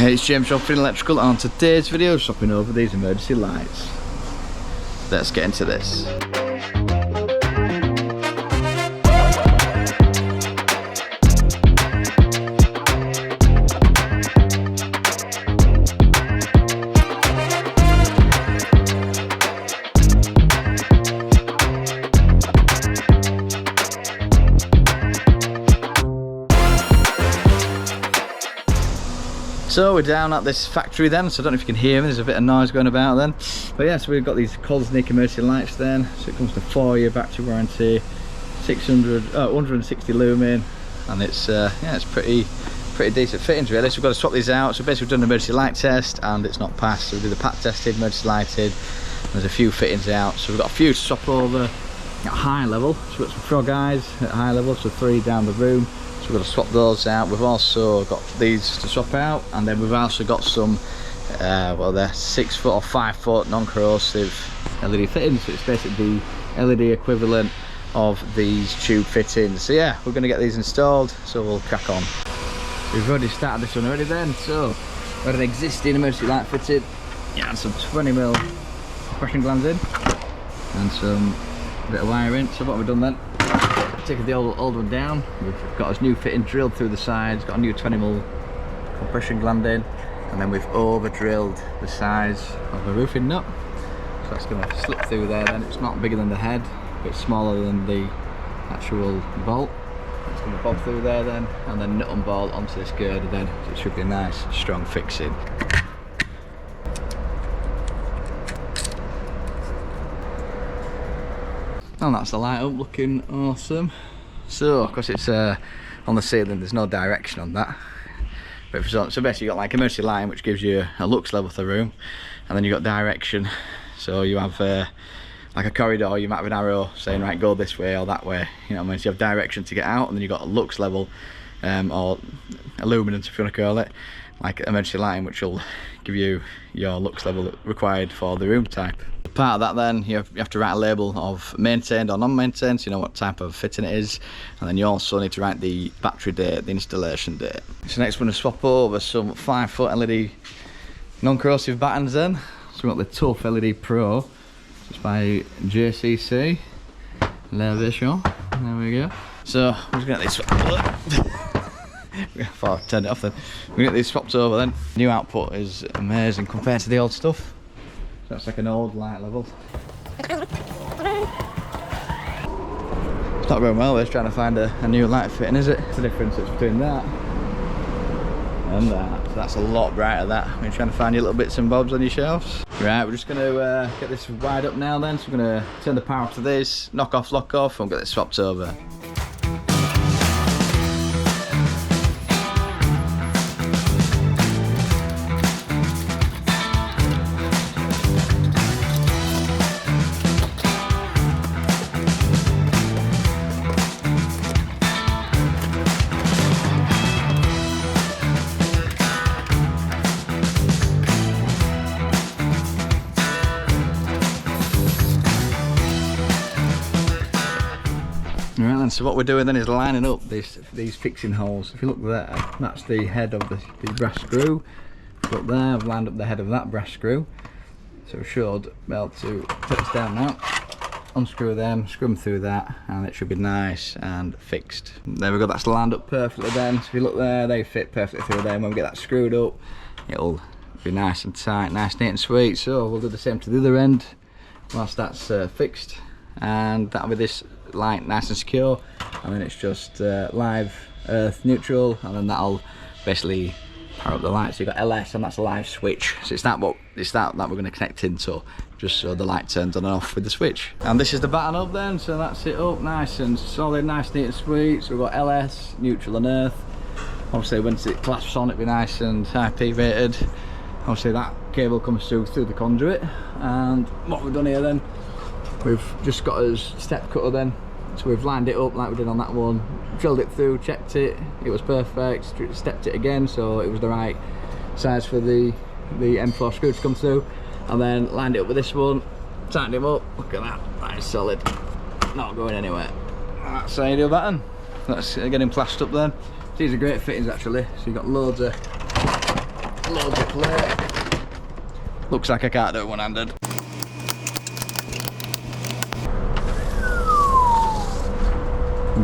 Hey, it's James from Finney Electrical, and on today's video, swapping over these emergency lights. Let's get into this. So we're down at this factory then, so I don't know if you can hear me, there's a bit of noise going about then. But yeah, so we've got these Kosnic emergency lights then. So it comes to 4-year battery warranty, 160 lumen, and it's yeah, it's pretty decent fittings really. So we've got to swap these out. So basically we've done an emergency light test and it's not passed. So we did the pat tested, emergency lighted. There's a few fittings out. So we've got a few to swap over at high level. So we've got some frog eyes at high level, so 3 down the room. So we've got to swap those out. We've also got these to swap out, and then we've also got some well, they're 6 foot or 5 foot non-corrosive LED fittings. So it's basically the LED equivalent of these tube fittings. So yeah, we're going to get these installed, so we'll crack on. We've already started this one already then. So we've got an existing emergency light fitted, yeah, and some 20mm compression glands in and some bit of wiring. So what we've done then, taken the old one down, we've got a new fitting drilled through the sides, got a new 20mm compression gland in, and then we've over drilled the size of the roofing nut. So that's going to slip through there then. It's not bigger than the head, but smaller than the actual bolt. It's going to bob through there then, and then nut and bolt onto this girder then. So it should be a nice strong fixing. And that's the light up, looking awesome. So, of course it's on the ceiling, there's no direction on that. But so basically you've got like emergency lighting, which gives you a lux level for the room, and then you've got direction. So you have like a corridor, you might have an arrow saying right, go this way or that way, you know what I mean? So you have direction to get out, and then you've got a lux level, or illuminance if you want to call it, like emergency lighting, which will give you your lux level required for the room type. Part of that then, you have to write a label of maintained or non-maintained, so you know what type of fitting it is, and then you also need to write the battery date, the installation date. So next we're going to swap over some 5 foot LED non-corrosive battens then. So we've got the Tough LED Pro, it's by JCC, Elevation, there we go. So I'm just going to get this before I turn it off then. We get these swapped over then. New output is amazing compared to the old stuff. So that's like an old light level. It's not going well, we're just trying to find a new light fitting, is it? It's the difference between that and that. So that's a lot brighter, that. When you're trying to find your little bits and bobs on your shelves. Right, we're just going to get this wired up now then. So we're going to turn the power off to this, knock off, lock off, and get this swapped over. Right then, so what we're doing then is lining up these fixing holes. If you look there, that's the head of the brass screw. Look there, I've lined up the head of that brass screw. So we should be able to put this down now, unscrew them, screw them through that, and it should be nice and fixed. There we go, that's lined up perfectly then. So if you look there, they fit perfectly through there. And when we get that screwed up, it'll be nice and tight, nice, neat and sweet. So we'll do the same to the other end whilst that's fixed, and that'll be this light nice and secure, and then it's just live, earth, neutral, and then that'll basically power up the light. So you've got LS, and that's a live switch. So it's that we're going to connect into, just so the light turns on and off with the switch. And this is the batten up then, so that's it up nice and solid, nice, neat and sweet. So we've got LS, neutral and earth. Obviously once it clasps on, it'll be nice and IP rated. Obviously that cable comes through the conduit, and what we've done here then, we've just got a step cutter then, so we've lined it up like we did on that one, drilled it through, checked it, it was perfect, stepped it again so it was the right size for the M4 screw to come through, and then lined it up with this one, tightened him up, look at that, that is solid, not going anywhere. That's how you do a batten. That's getting plastered up then. These are great fittings actually, so you've got loads of loads of clay. Looks like I can't do it one-handed.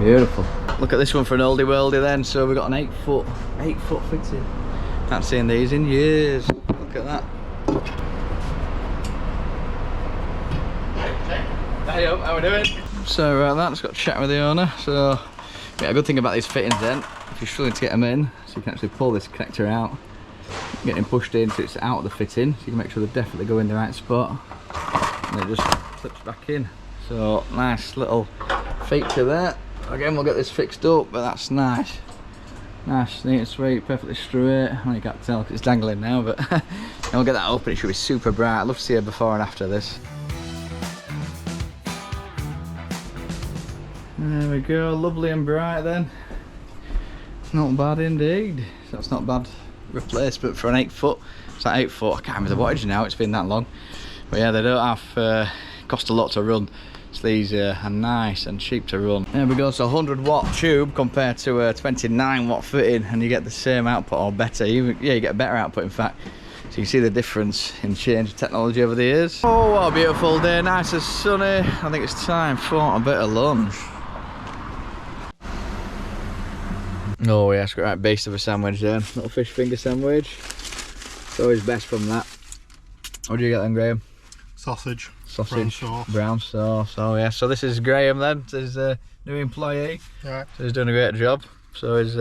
Beautiful. Look at this one for an oldie worldie then. So we've got an 8 foot fitting. Haven't seen these in years. Look at that. Hey up, how we doing? So that's got a chat with the owner. So yeah, a good thing about these fittings then, if you're struggling to get them in, so you can actually pull this connector out, get them pushed in so it's out of the fitting, so you can make sure they definitely go in the right spot, and it just slips back in. So nice little feature there. Again, we'll get this fixed up, but that's nice. Nice, neat and sweet, perfectly straight. Well, you can't tell because it's dangling now, but we'll get that open. It should be super bright. I'd love to see a before and after this. There we go, lovely and bright then. Not bad indeed. So that's not bad replacement for an 8 foot. It's like 8 foot, I can't remember the wattage now, it's been that long. But yeah, they don't have, cost a lot to run. So these are nice and cheap to run. There we go, so 100 watt tube compared to a 29 watt fitting, and you get the same output or better. Even, yeah, you get a better output in fact. So you see the difference in change of technology over the years. Oh, what a beautiful day, nice and sunny. I think it's time for a bit of lunch. Oh yeah, it's got right beast of a sandwich there. Little fish finger sandwich. It's always best from that. What do you get then, Graham? Sausage. Brown sauce. Brown sauce. Oh yeah. So this is Graham then. He's a new employee. Right. So he's doing a great job. So he's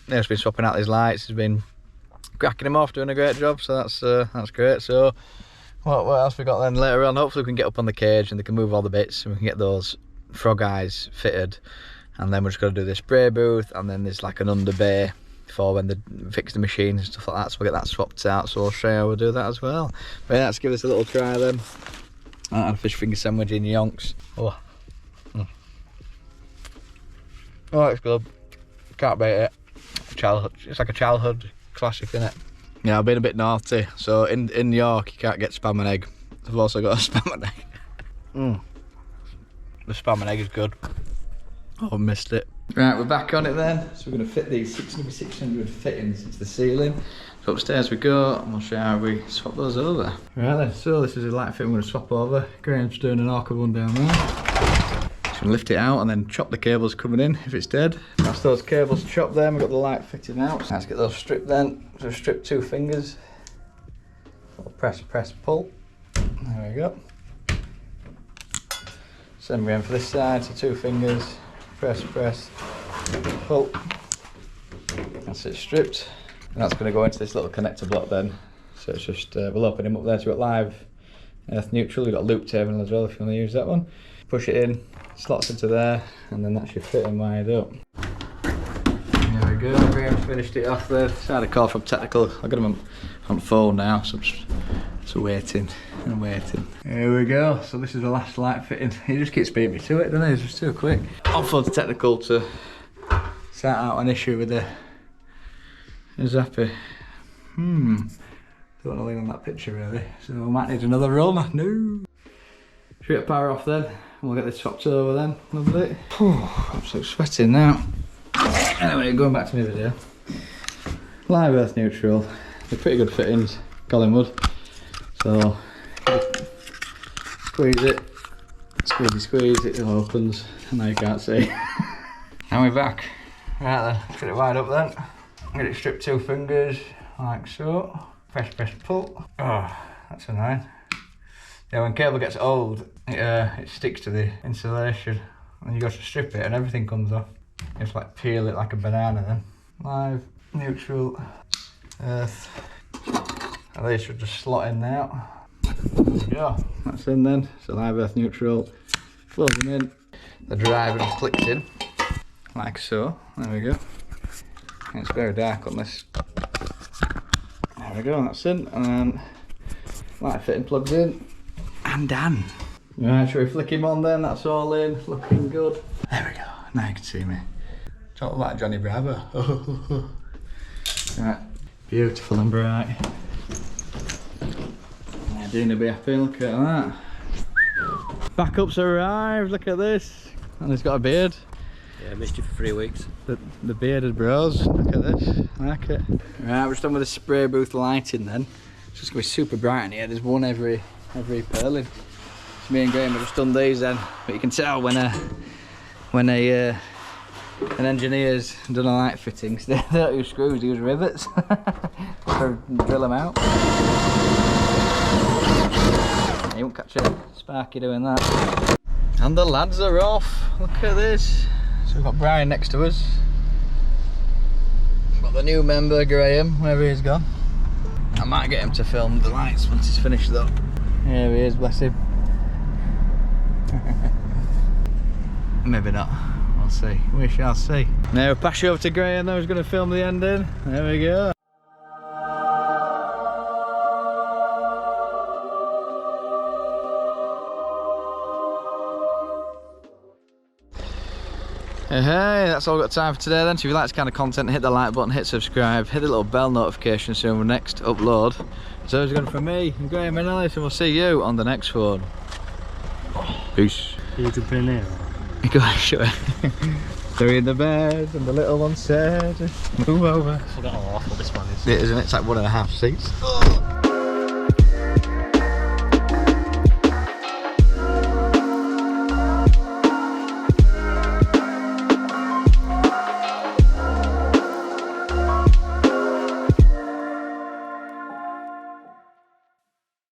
he's been swapping out his lights. He's been cracking him off, doing a great job. So that's great. So what else we got then later on? Hopefully we can get up on the cage and they can move all the bits and we can get those frog eyes fitted. And then we're just going to do the spray booth, and then there's like an under bay for when they fix the machine and stuff like that, so we'll get that swapped out, so I'll show you how we'll do that as well. But yeah, let's give this a little try then. I had a fish finger sandwich in yonks. Oh, oh, it's good. Can't beat it. Childhood, it's like a childhood classic, isn't it? Yeah, I've been a bit naughty, so in York you can't get spam and egg. I've also got a spam and egg. The spam and egg is good. Oh, I missed it. Right, we're back on it then. So we're going to fit these 600 fittings into the ceiling. So upstairs we go, and we'll show you how we swap those over. Right then, so this is a light fitting we're going to swap over. Graham's doing an awkward one down there. Just going to lift it out and then chop the cables coming in if it's dead. That's those cables chopped there, we've got the light fitting out. So let's get those stripped then. So strip 2 fingers. Press, press, pull. There we go. Same again for this side, so 2 fingers. Press, press, pull. That's it stripped. And that's going to go into this little connector block then. So it's just, we'll open him up there. So we've got live earth neutral, we've got loop terminal as well if you want to use that one. Push it in, slots into there, and then that's your fitting wired up. There we go, Graham's finished it off there. Just had a call from technical. I've got him on the phone now, so I'm just waiting and waiting. Here we go, so this is the last light fitting. He just keeps beating me to it, doesn't he? It's just too quick. On phone to technical to sort out an issue with the Zappi. Don't want to lean on that picture really, so we might need another run. No. Should power off then, and we'll get this swapped over then. Lovely. Absolute sweating now. Anyway, going back to my video. Live earth neutral. They're pretty good fittings, Collingwood. So squeeze it, squeeze it, opens, and now you can't see. And we're back. Right then, get it wide up then. Get it stripped 2 fingers, like so. Press, press, pull. Oh, that's annoying. Yeah, when cable gets old, it sticks to the insulation. And you go to strip it and everything comes off. You have to like peel it like a banana then. Live, neutral, earth. And these should just slot in now. There we go. That's in then. So live earth neutral. Close them in. The driver clicks in. Like so. There we go. And it's very dark on this. There we go, that's in. And then light fitting plugs in. And done. Right, shall we flick him on then? That's all in. Looking good. There we go. Now you can see me. Talk like Johnny Bravo. Right. Beautiful and bright. Yeah, Dean will be happy, look at that. Backup's arrived, look at this. And he's got a beard. Yeah, I missed you for 3 weeks. The bearded bros, look at this, I like it. Right, we're just done with the spray booth lighting then. It's just going to be super bright in here, there's one every purling. So me and Graham have just done these then, but you can tell when an engineer's done a light fittings, they don't use screws, they use rivets to drill them out. You won't catch a sparky doing that. And the lads are off, look at this. So we've got Brian next to us. We've got the new member, Graham, wherever he's gone. I might get him to film the lights once he's finished though. Here he is, bless him. Maybe not, we'll see, we shall see. Now we'll pass you over to Graham though, who's going to film the ending. There we go. Hey, that's all we've got time for today then. So if you like this kind of content, hit the like button, hit subscribe, hit the little bell notification so when the next upload. So it's going from me and Graham and Alice, and we'll see you on the next one. Peace. Are you jumping in here? Go on, sure. They're in the bed and the little one said, move over. I forgot how awful this one is. It isn't it? It's like 1.5 seats.